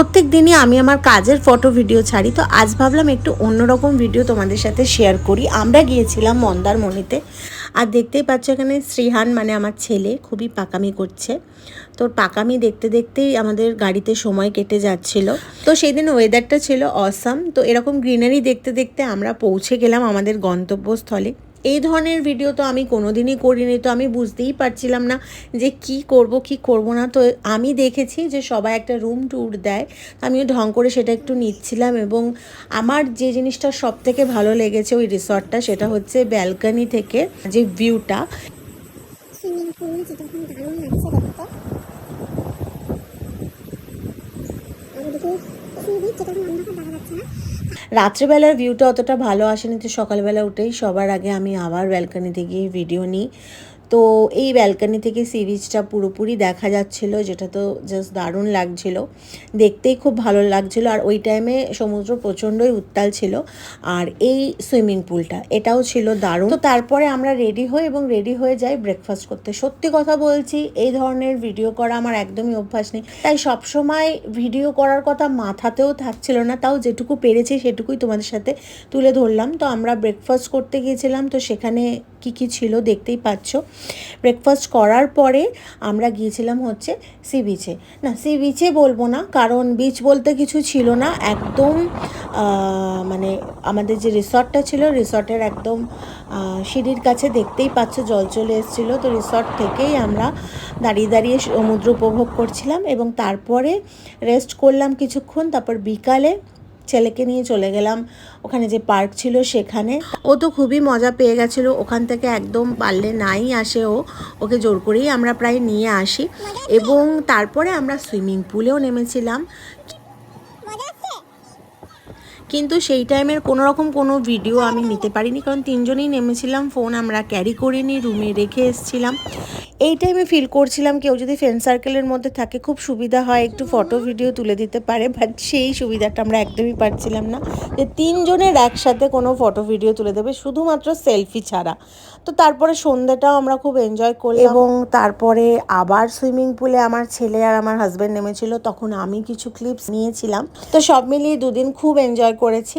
প্রত্যেক দিনই আমি আমার কাজের ফটো ভিডিও ছাড়ি, তো আজ ভাবলাম একটু অন্যরকম ভিডিও তোমাদের সাথে শেয়ার করি। আমরা গিয়েছিলাম মন্দারমণিতে, আর দেখতেই পাচ্ছ এখানে শ্রীহান মানে আমার ছেলে খুবই পাকামি করছে। তোর পাকামি দেখতে দেখতেই আমাদের গাড়িতে সময় কেটে যাচ্ছিল। তো সেই দিন ওয়েদারটা ছিল অসাম, তো এরকম গ্রিনারি দেখতে দেখতে আমরা পৌঁছে গেলাম আমাদের গন্তব্যস্থলে। এই ধরনের ভিডিও তো আমি কোনোদিনই করিনি, তো আমি বুঝতেই পারছিলাম না যে কি করব না। তো আমি দেখেছি যে সবাই একটা রুম ট্যুর দেয়, আমিও ঢং করে সেটা একটু নিচ্ছিলাম। এবং আমার যে জিনিসটা সব থেকে ভালো লেগেছে ওই রিসর্টটা, সেটা হচ্ছে ব্যালকনি থেকে যে ভিউটা। সুইমিং পুল যেটা এখন দারুণ লাগছে দেখতে, আর ওদিকে সি বিচ যেটা এখন অন্ধকার দেখা যাচ্ছে না। রাত্রেবেলার ভিউটা অতটা ভালো আসেনি, তো সকালবেলা উঠেই সবার আগে আমি আবার ব্যালকনিতে গিয়ে ভিডিও নিই। তো এই ব্যালকনি থেকে সি বিচটা পুরোপুরি দেখা যাচ্ছিল, যেটা তো জাস্ট দারুণ লাগছিল, দেখতেই খুব ভালো লাগছিল। আর ওই টাইমে সমুদ্র প্রচণ্ডই উত্তাল ছিল। আর এই সুইমিং পুলটা এটাও ছিল দারুণ। তো তারপরে আমরা রেডি হয়ে যাই ব্রেকফাস্ট করতে। সত্যি কথা বলছি, এই ধরনের ভিডিও করা আমার একদমই অভ্যাস নেই, তাই সবসময় ভিডিও করার কথা মাথাতেও থাকছিল না। তাও যেটুকু পেরেছি সেটুকুই তোমাদের সাথে তুলে ধরলাম। তো আমরা ব্রেকফাস্ট করতে গিয়েছিলাম, তো সেখানে কি ছিল দেখতেই পাচ্ছ। ব্রেকফাস্ট করার পরে আমরা গিয়েছিলাম হচ্ছে সি বিচে। না, সি বিচে বলবো না, কারণ বিচ বলতে কিছু ছিল না। একদম মানে আমাদের যে রিসর্টটা ছিল, রিসর্টের একদম সিঁড়ির কাছে দেখতেই পাচ্ছ জল চলে এসেছিলো। তো রিসর্ট থেকেই আমরা দাঁড়িয়ে দাঁড়িয়ে সমুদ্র উপভোগ করছিলাম, এবং তারপরে রেস্ট করলাম কিছুক্ষণ। তারপর বিকালে ছেলেকে নিয়ে চলে গেলাম ওখানে যে পার্ক ছিল সেখানে। ও তো খুবই মজা পেয়ে গেছিলো, ওখান থেকে একদম পারলে নাই আসে, ওকে জোর করেই আমরা প্রায় নিয়ে আসি। এবং তারপরে আমরা সুইমিং পুলেও নেমেছিলাম, কিন্তু সেই টাইমের কোনো ভিডিও আমি নিতে পারিনি, কারণ তিনজনেই নেমেছিলাম, ফোন আমরা ক্যারি করিনি, রুমে রেখে এসেছিলাম। এই টাইমে ফিল করছিলাম কেউ যদি ফ্রেন্ড সার্কেলের মধ্যে থাকে খুব সুবিধা হয়, একটু ফটো ভিডিও তুলে দিতে পারে, বাট সেই সুবিধাটা আমরা একদমই পাচ্ছিলাম না যে তিনজনের একসাথে কোনো ফটো ভিডিও তুলে দেবে, শুধুমাত্র সেলফি ছাড়া। তো তারপরে সন্ধ্যাটাও আমরা খুব এনজয় করলাম, এবং তারপরে আবার সুইমিং পুলে আমার ছেলে আর আমার হাজব্যান্ড নেমেছিল, তখন আমি কিছু ক্লিপস নিয়েছিলাম। তো সব মিলিয়ে দুদিন খুব এনজয় করেছি।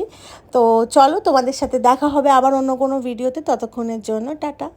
তো চলো, তোমাদের সাথে দেখা হবে আবার অন্য কোনো ভিডিওতে, ততক্ষণের জন্য টাটা।